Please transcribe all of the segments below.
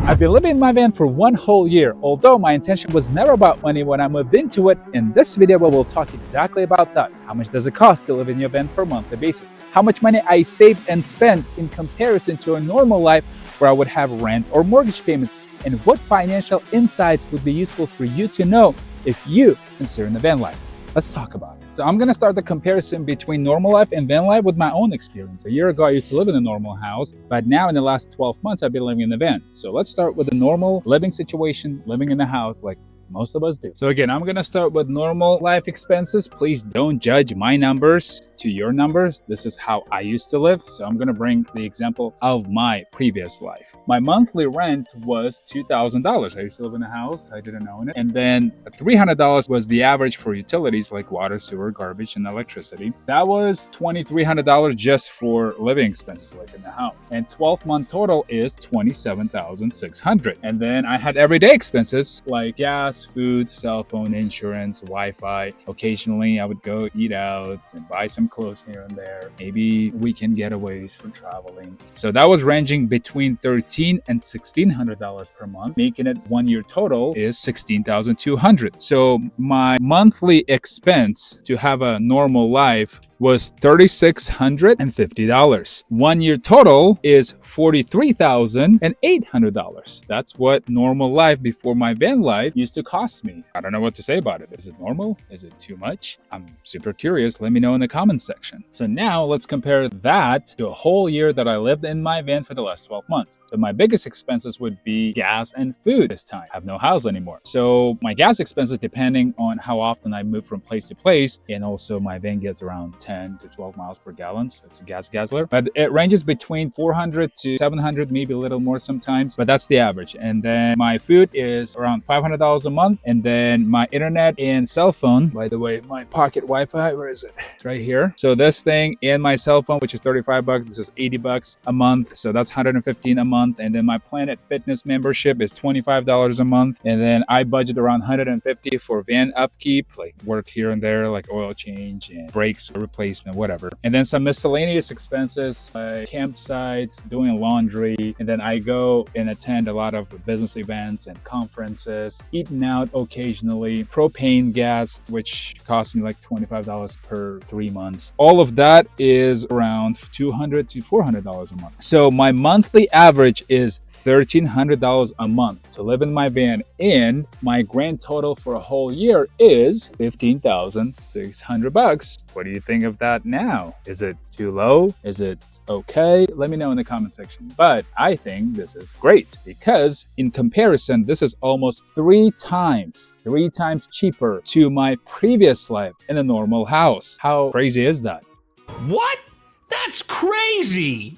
I've been living in my van for one whole year, although my intention was never about money when I moved into it. In this video, we'll talk exactly about that. How much does it cost to live in your van per monthly basis? How much money I saved and spent in comparison to a normal life where I would have rent or mortgage payments, and what financial insights would be useful for you to know if you consider the van life. Let's talk about it. So I'm going to start the comparison between normal life and van life with my own experience. A year ago, I used to live in a normal house, but now in the last 12 months, I've been living in the van. So let's start with the normal living situation, living in the house like most of us do. So again, I'm going to start with normal life expenses. Please don't judge my numbers to your numbers. This is how I used to live. So I'm going to bring the example of my previous life. My monthly rent was $2,000. I used to live in a house. I didn't own it. And then $300 was the average for utilities like water, sewer, garbage, and electricity. That was $2,300 just for living expenses like in the house. And 12-month total is $27,600. And then I had everyday expenses like gas, food, cell phone, insurance, Wi-Fi. Occasionally, I would go eat out and buy some clothes here and there. Maybe weekend getaways for traveling. So that was ranging between $1,300 and $1,600 per month, making it 1 year total is $16,200. So my monthly expense to have a normal life was $3,650. 1 year total is $43,800. That's what normal life before my van life used to cost me. I don't know what to say about it. Is it normal? Is it too much? I'm super curious. Let me know in the comments section. So now let's compare that to a whole year that I lived in my van for the last 12 months. So my biggest expenses would be gas and food this time. I have no house anymore. So my gas expenses, depending on how often I move from place to place, and also my van gets around 10 to 12 miles per gallon. So it's a gas guzzler, but it ranges between 400 to 700, maybe a little more sometimes, but that's the average. And then my food is around $500 a month. And then my internet and cell phone, by the way, my pocket Wi-Fi, where is it? It's right here. So this thing and my cell phone, which is 35 bucks, this is 80 bucks a month. So that's 115 a month. And then my Planet Fitness membership is $25 a month. And then I budget around 150 for van upkeep, like work here and there, like oil change and brakes replacement, whatever. And then some miscellaneous expenses, like campsites, doing laundry. And then I go and attend a lot of business events and conferences, eating out occasionally, propane gas, which costs me like $25 per 3 months. All of that is around $200 to $400 a month. So my monthly average is $1,300 a month to live in my van, and my grand total for a whole year is $15,600. What do you think of that now? Is it too low? Is it okay? Let me know in the comment section. But I think this is great because in comparison, this is almost three times cheaper to my previous life in a normal house. How crazy is that? What? That's crazy!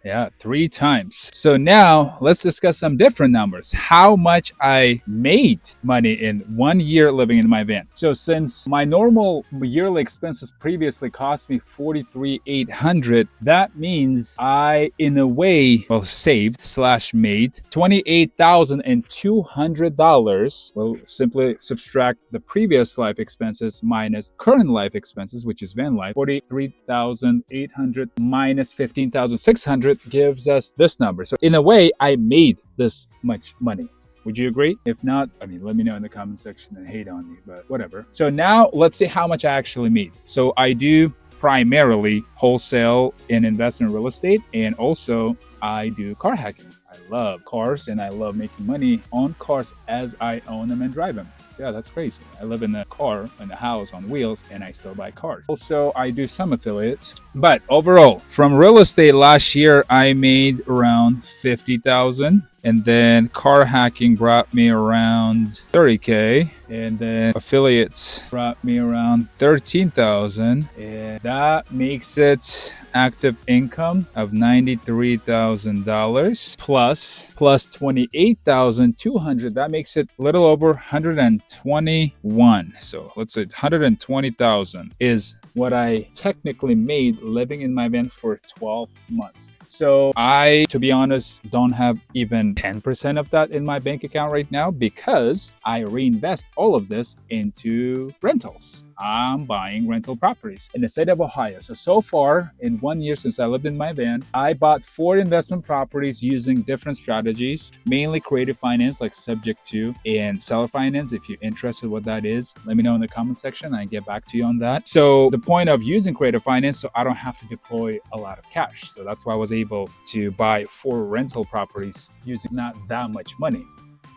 Yeah, 3 times. So now let's discuss some different numbers. How much I made money in 1 year living in my van. So since my normal yearly expenses previously cost me $43,800, that means I, in a way, saved / made $28,200. We'll simply subtract the previous life expenses minus current life expenses, which is van life. 43,800 minus 15,600 gives us this number. So in a way, I made this much money. Would you agree? If not, I mean, let me know in the comment section and hate on me, but whatever. So now let's see how much I actually made. So I do primarily wholesale and invest in real estate, and also I do car hacking. I love cars and I love making money on cars as I own them and drive them. Yeah, that's crazy. I live in a car, in a house on wheels, and I still buy cars. Also, I do some affiliates. But overall, from real estate last year, I made around $50,000. And then car hacking brought me around $30K. And then affiliates brought me around $13,000. And that makes it active income of $93,000 plus $28,200. That makes it a little over 121. So let's say 120,000 is what I technically made living in my van for 12 months. So I, to be honest, don't have even 10% of that in my bank account right now because I reinvest all of this into rentals. I'm buying rental properties in the state of Ohio. So far, in 1 year since I lived in my van, I bought 4 investment properties using different strategies, mainly creative finance, like subject to, and seller finance. If you're interested what that is, let me know in the comment section. I get back to you on that. So the point of using creative finance, so I don't have to deploy a lot of cash. So that's why I was able to buy 4 rental properties using not that much money.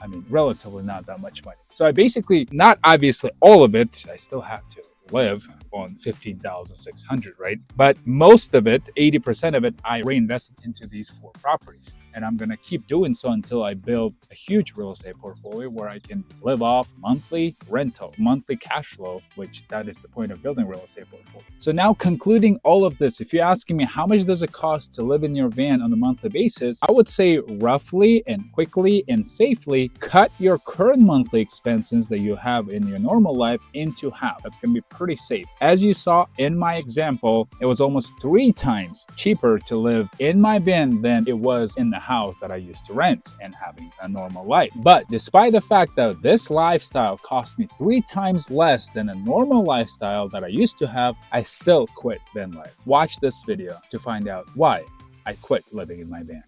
I mean, relatively not that much money. So I basically, not obviously all of it, I still have to live on $15,600, right? But most of it, 80% of it, I reinvested into these 4 properties. And I'm going to keep doing so until I build a huge real estate portfolio where I can live off monthly rental, monthly cash flow, which that is the point of building real estate portfolio. So now concluding all of this, if you're asking me how much does it cost to live in your van on a monthly basis, I would say roughly and quickly and safely cut your current monthly expenses that you have in your normal life into half. That's going to be pretty safe. As you saw in my example, it was almost 3 times cheaper to live in my van than it was in the house that I used to rent and having a normal life. But despite the fact that this lifestyle cost me 3 times less than a normal lifestyle that I used to have, I still quit van life. Watch this video to find out why I quit living in my van.